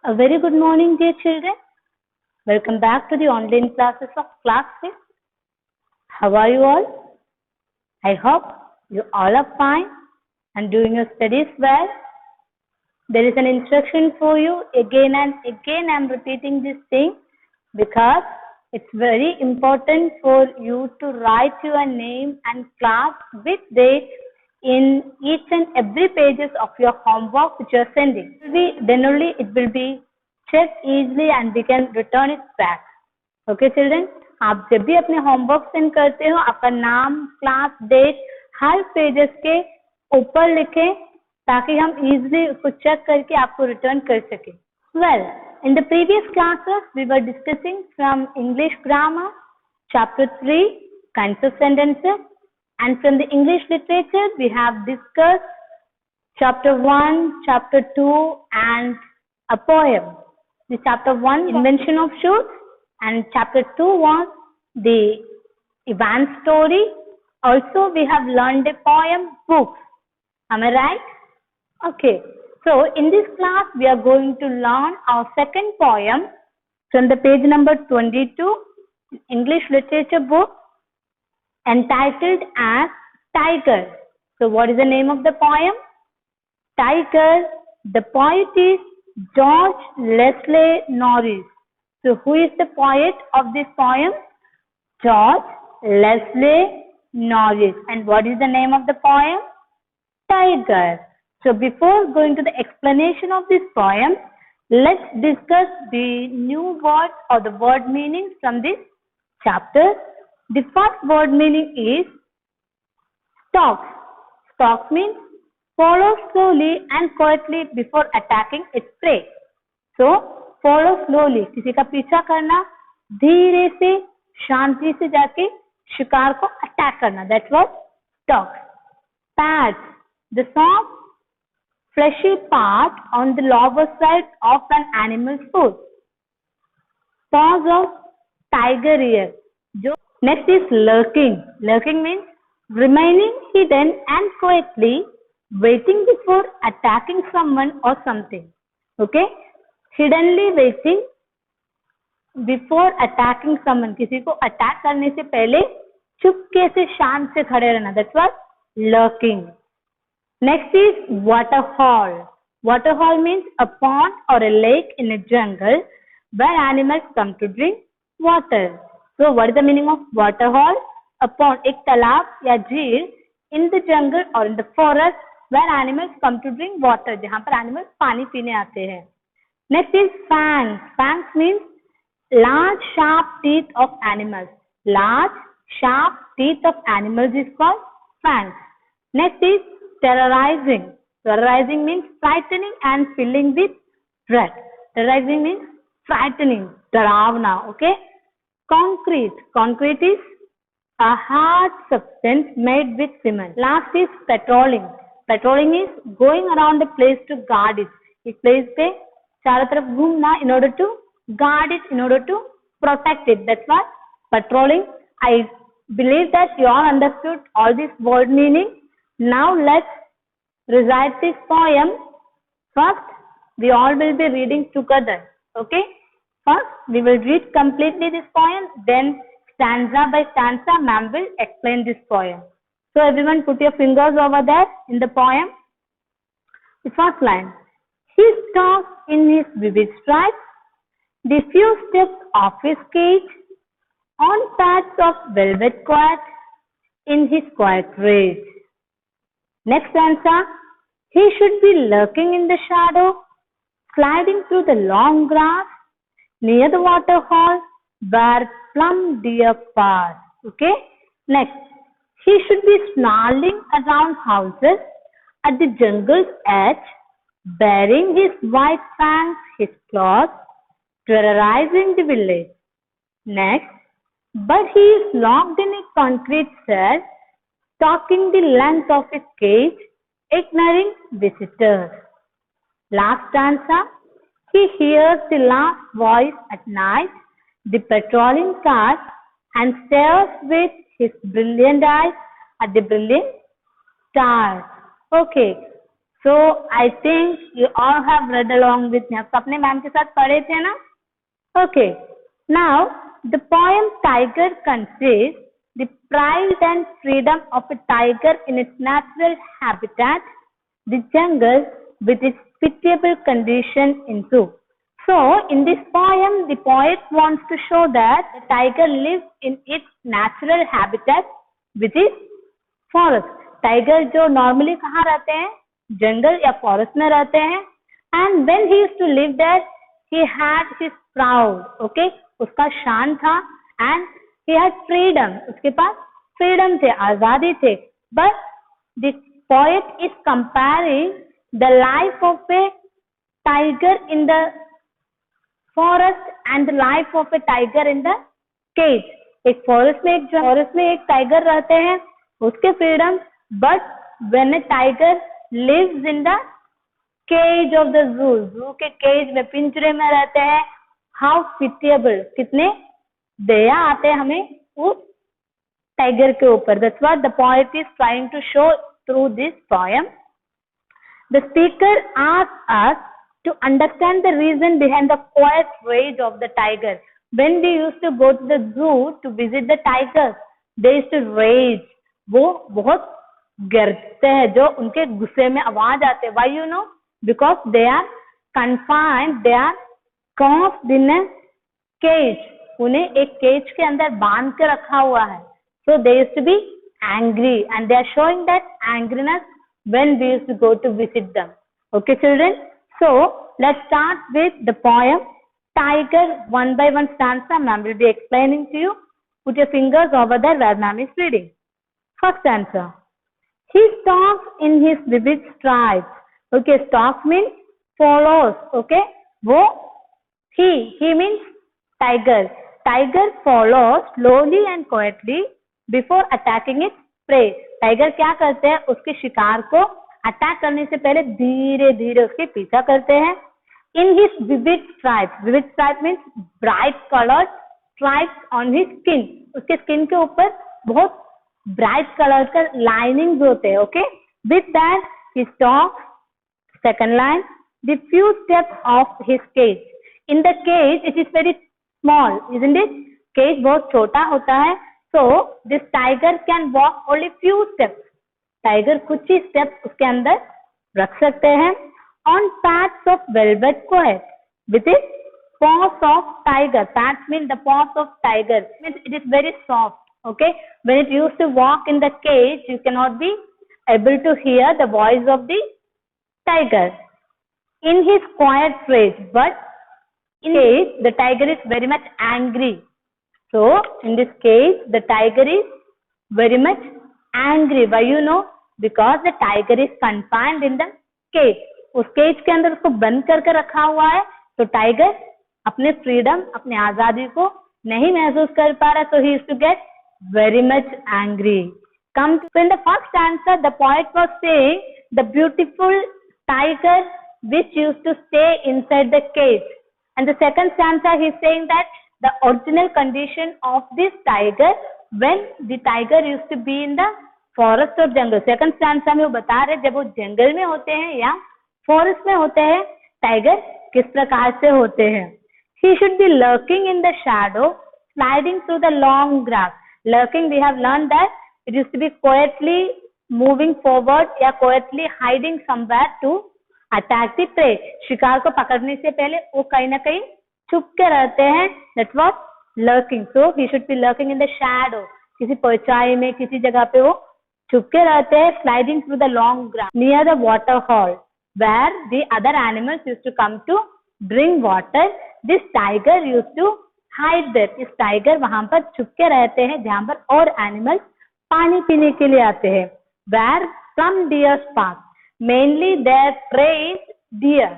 A very good morning, dear children. Welcome back to the online classes of Class 6. How are you all? I hope you all are fine and doing your studies well. There is an instruction for you. Again and again, I am repeating this thing because it's very important for you to write your name and class with date in each and every pages of your homework which you are sending. Then only it will be checked easily and we can return it back. Okay children, आप जब भी अपने homework send करते हो आपका नाम, class, date हर pages के ऊपर लिखें ताकि हम इजीली उसको चेक करके आपको रिटर्न कर सकें. Well, in the previous classes we were discussing from English grammar, chapter 3, kinds of sentences, and from the English literature we have discussed chapter 1, chapter 2, and a poem. The chapter 1, invention of shoes, and chapter 2 was the Ivan story. Also we have learned a poem, books. Am I right? Okay. So in this class we are going to learn our second poem from the page number 22, English literature book, entitled as Tiger. So what is the name of the poem? Tiger. The poet is George Leslie Norris. So who is the poet of this poem? George Leslie Norris. And what is the name of the poem? Tiger. So before going to the explanation of this poem, let's discuss the new words or the word meanings from this chapter. The first word meaning is stalks. Stalks means follow slowly and quietly before attacking its prey. So follow slowly, किसी का पीछा करना, धीरे से शांति से जाके शिकार को अटैक करना. That was stalks. Pads, the soft fleshy part on the lower side of an animal's foot. Paws of tiger ear. Next is lurking. Lurking means remaining hidden and quietly waiting before attacking someone or something. Okay? Hiddenly waiting before attacking someone. किसी को attack करने से पहले चुपके से शांत से खड़े रहना. That's what lurking. Next is waterhole. Waterhole means a pond or a lake in a jungle where animals come to drink water. So what is the meaning of waterhole? A pond, एक तालाब या झील in the jungle or in the forest where animals come to drink water, जहाँ पर animals पानी पीने आते हैं. Next is fangs. Fangs means large sharp teeth of animals. Large sharp teeth of animals is called fangs. Next is terrorizing. Terrorizing means frightening and filling with dread. Terrorizing means frightening, डरावना. Okay. Concrete. Concrete is a hard substance made with cement. Last is patrolling. Patrolling is going around a place to guard it. एक place पे चारों तरफ घूमना in order to guard it, in order to protect it. That's what patrolling. I believe that you all understood all this word meaning. Now let's recite this poem. First, we all will be reading together. Okay? First, we will read completely this poem. Then, stanza by stanza, ma'am will explain this poem. So, everyone put your fingers over there in the poem. The first line. He stalks in his vivid stripes, the few steps of his cage, on pads of velvet quiet, in his quiet rage. Next stanza. He should be lurking in the shadow, sliding through the long grass, near the waterhole where plum deer pass. Okay. Next, he should be snarling around houses at the jungle's edge, baring his white fangs, his claws, terrorizing the village. Next, but he is locked in a concrete cell, stalking the length of his cage, ignoring visitors. Last stanza. He hears the last voice at night, the patrolling cars, and stares with his brilliant eyes at the brilliant stars. Okay. So I think you all have read along with me. आप अपने ma'am के साथ पढ़े थे ना? Okay. Now the poem Tiger conveys the pride and freedom of a tiger in its natural habitat, the jungle, with its pitiable condition in zoo. So, in this poem, the poet wants to show that the tiger lives in its natural habitat, which is forest. Tiger जो normally कहाँ रहते हैं? Jungle या forest में रहते हैं. And when he used to live there, he had his proud, okay? उसका शान था and he had freedom. उसके पास freedom थे, आजादी थे. But the poet is comparing the life of a tiger in the forest and the life of a tiger in the cage. एक forest में एक tiger रहते हैं, उसके freedom. But when a tiger lives in the cage of the zoo के cage में, पिंजरे में रहते हैं, how pitiable, कितने दया आते हैं हमें उस टाइगर के ऊपर. That's what the poet is trying to show through this poem. The speaker asks us to understand the reason behind the quiet rage of the tiger. When we used to go to the zoo to visit the tigers, they used to rage. वो बहुत गिरते हैं, जो उनके गुस्से में आवाज आते हैं. Why you know? Because they are confined, they are caged in a cage. उन्हें एक केज के अंदर बांध के रखा हुआ है. So they used to be angry and they are showing that angriness when we used to go to visit them. Okay children, so let's start with the poem Tiger. One by one stanza ma'am will be explaining to you. Put your fingers over there where ma'am is reading. First stanza. He stalks in his vivid strides. Okay, stalk means follows. Okay, वो he means tiger. Tiger follows slowly and quietly before attacking its prey. Tiger क्या करते हैं? उसके शिकार को attack करने से पहले धीरे धीरे उसके पीछा करते हैं. In his vivid stripes. Vivid stripe means bright colored stripes on his skin. उसके स्किन के ऊपर बहुत bright color का linings होते हैं. Okay, with that he stalks. Second line, the few steps of his cage. In the cage it is very small, isn't it? Cage बहुत छोटा होता है. So this tiger can walk only few steps. Tiger कुछ ही steps उसके अंदर रख सकते हैं. On pads of velvet coat with its paws of tiger. Pads mean the paws of tiger. Means it is very soft. Okay. When it used to walk in the cage, you cannot be able to hear the voice of the tiger. In his quiet rage, but in case the tiger is very much angry. So in this case the tiger is very much angry. Why you know? Because the tiger is confined in the cage. उस cage के अंदर उसको बंद करके रखा हुआ है. तो टाइगर अपने फ्रीडम, अपने आजादी को नहीं महसूस कर पा रहा. So he used to get very much angry. Come to in the first answer, the poet was saying the beautiful tiger which used to stay inside the cage. And the second stanza he is saying that the original condition of this tiger when the tiger used to be in the forest or jungle. Second stanza में वो बता रहे जब वो जंगल में होते हैं या फॉरेस्ट में होते हैं, टाइगर किस प्रकार से होते हैं. He should be lurking in the shadow, sliding through the long grass. Lurking, we have learned that it used to be quietly moving forward या quietly hiding somewhere to attack the prey. शिकार को पकड़ने से पहले वो कहीं ना कहीं छुप के रहते हैं. That was lurking. So he should be lurking in the shadow. किसी परछाई में, किसी जगह पे वो छुप के रहते हैं. Sliding through the long grass near the water hole where the other animals used to come to drink water. This tiger used to hide there. इस टाइगर वहां पर छुप के रहते हैं जहां पर और एनिमल्स पानी पीने के लिए आते हैं. Where some deers pass. Mainly their prey is deer.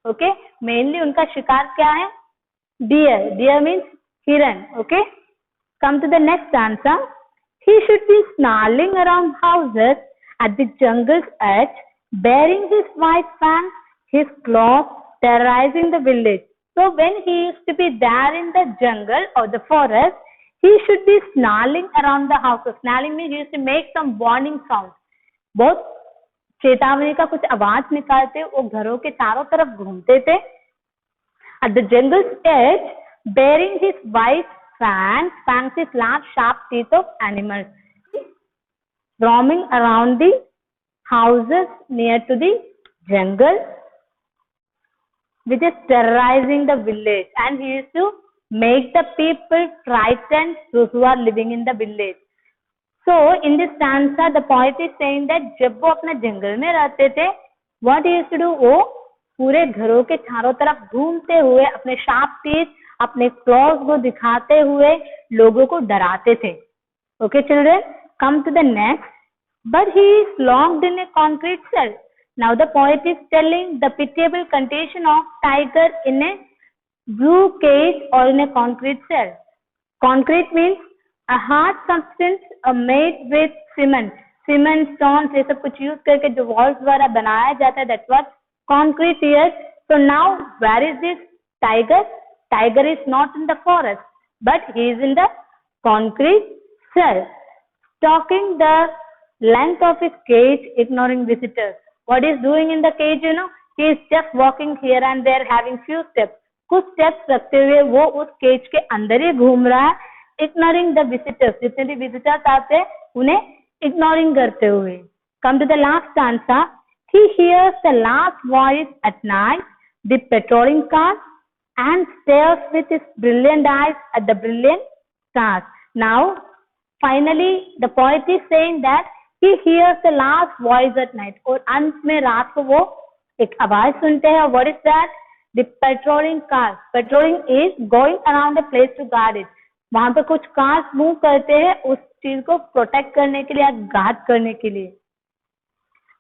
Okay, mainly उनका शिकार क्या है? Deer. Deer means हिरन. Okay, come to the next answer. He should be snarling around houses at the jungle's edge, bearing his white fangs, his claws, terrorizing the village. So when he used to be there in the jungle or the forest, he should be snarling around the houses. Snarling means he used to make some warning sound. बहुत चेतावनी का कुछ आवाज निकालते वो घरों के चारों तरफ घूमते थे. At the jungle's edge, bearing his white fangs his large sharp teeth of animals, roaming around the houses near to the jungle, which is terrorizing the village, and he used to make the people frightened, those who are living in the village. So in this stanza, the poet is saying that जब वो अपने जंगल में रहते थे, what he used to do, वो पूरे घरों के चारों तरफ घूमते हुए अपने शार्प टीथ, अपने क्लॉज को दिखाते हुए लोगों को डराते थे. Okay, children, come to the next. But he is locked in a concrete cell. Now the poet is telling the pitiable condition of tiger in a blue cage or in a concrete cell. Concrete means a hard substance made with cement, stones, ये सब कुछ use करके जो walls द्वारा बनाया जाता है, that's what concrete is. So now where is this tiger? Tiger is not in the forest, but he is in the concrete cell, stalking the length of his cage, ignoring visitors. What is doing in the cage? He is just walking here and there, having few steps. कुछ steps रखते हुए वो उस cage के अंदर ही घूम रहा है, ignoring the visitors. जितने भी visitors आते हैं उन्हें ignoring करते हुए. Come to the last stanza. He hears the last voice at night, the patrolling cars, and stares with his brilliant eyes at the brilliant stars. Now, finally, the poet is saying that he hears the last voice at night. और अंत में रात को वो एक आवाज सुनते हैं. What is that? The patrolling cars. Patrolling is going around a place to guard it. वहां पे कुछ cars move करते हैं उस चीज को protect करने के लिए या guard करने के लिए.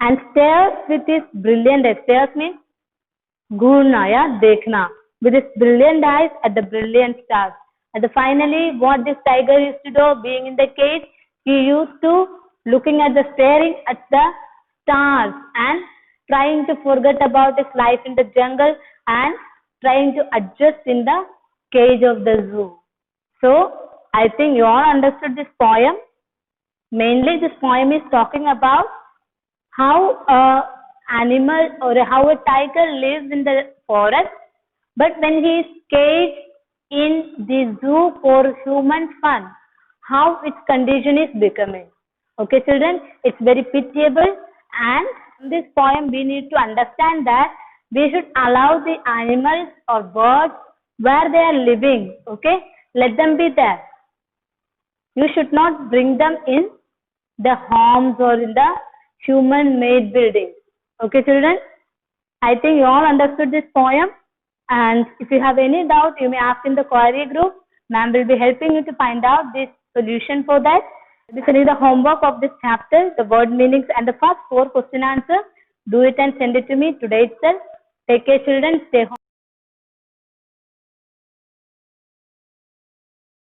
And stares with his brilliant eyes. Stares means घूरना या देखना. With his brilliant eyes at the brilliant stars. And finally, what this tiger used to do, being in the cage, he used to staring at the stars and trying to forget about his life in the jungle and trying to adjust in the cage of the zoo. So, I think you all understood this poem. Mainly, this poem is talking about how a animal or how a tiger lives in the forest, but when he is caged in the zoo for human fun, how its condition is becoming. Okay, children, it's very pitiable, and in this poem we need to understand that we should allow the animals or birds where they are living. Okay, let them be there. You should not bring them in the homes or in the human-made buildings. Okay, children, I think you all understood this poem, and if you have any doubt, you may ask in the query group. Ma'am will be helping you to find out this solution for that. This is the homework of this chapter, the word meanings and the first 4 question answers. Do it and send it to me today itself. Take care, children. Stay home.